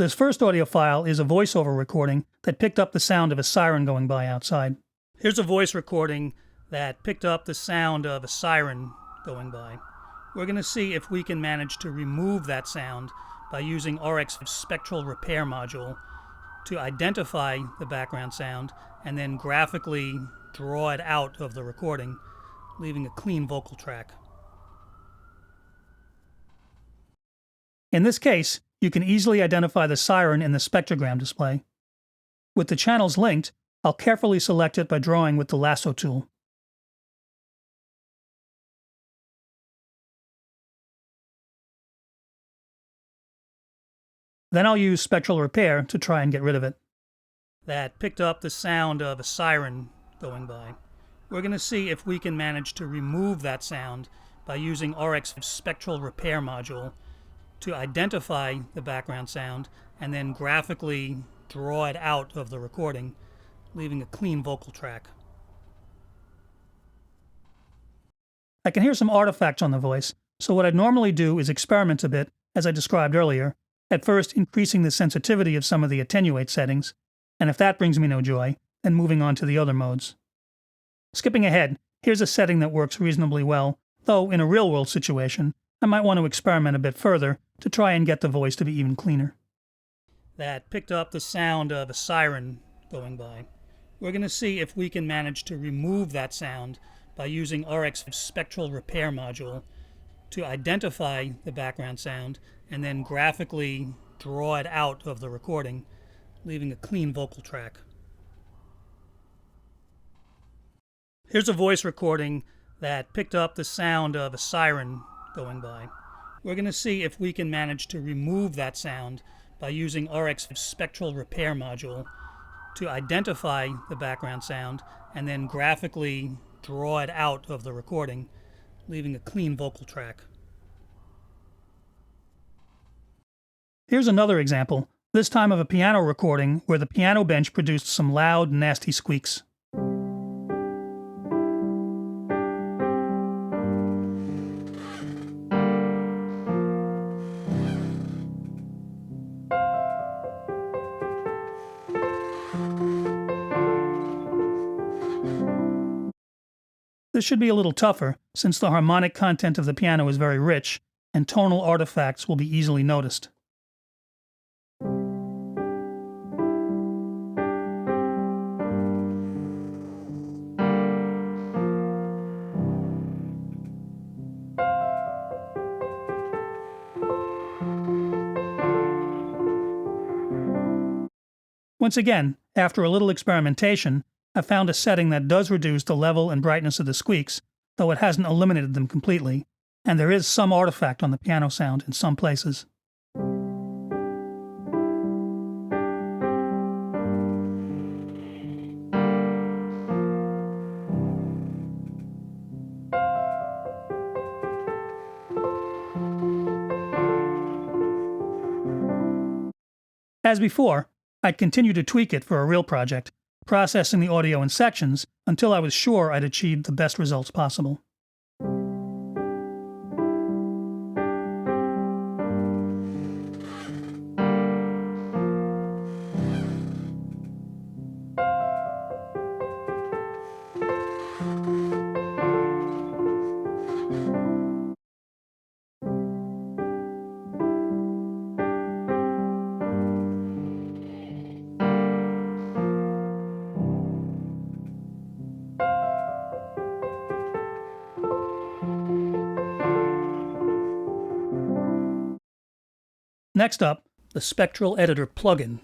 This first audio file is a voiceover recording that picked up the sound of a siren going by outside. Here's a voice recording that picked up the sound of a siren going by. We're going to see if we can manage to remove that sound by using RX's Spectral repair module to identify the background sound and then graphically draw it out of the recording, leaving a clean vocal track. In this case, you can easily identify the siren in the spectrogram display. With the channels linked, I'll carefully select it by drawing with the lasso tool. Then I'll use Spectral Repair to try and get rid of it. That picked up the sound of a siren going by. We're going to see if we can manage to remove that sound by using RX's Spectral repair module to identify the background sound and then graphically draw it out of the recording, leaving a clean vocal track. I can hear some artifacts on the voice, so what I'd normally do is experiment a bit, as I described earlier, at first increasing the sensitivity of some of the attenuate settings, and if that brings me no joy, then moving on to the other modes. Skipping ahead, here's a setting that works reasonably well, though in a real-world situation, I might want to experiment a bit further to try and get the voice to be even cleaner. That picked up the sound of a siren going by. We're going to see if we can manage to remove that sound by using RX's Spectral repair module to identify the background sound and then graphically draw it out of the recording, leaving a clean vocal track. Here's a voice recording that picked up the sound of a siren going by. We're going to see if we can manage to remove that sound by using RX's Spectral repair module to identify the background sound and then graphically draw it out of the recording, leaving a clean vocal track. Here's another example, this time of a piano recording where the piano bench produced some loud, nasty squeaks. This should be a little tougher, since the harmonic content of the piano is very rich, and tonal artifacts will be easily noticed. Once again, after a little experimentation, I found a setting that does reduce the level and brightness of the squeaks, though it hasn't eliminated them completely, and there is some artifact on the piano sound in some places. As before, I'd continue to tweak it for a real project, processing the audio in sections until I was sure I'd achieved the best results possible. Next up, the Spectral Editor plugin.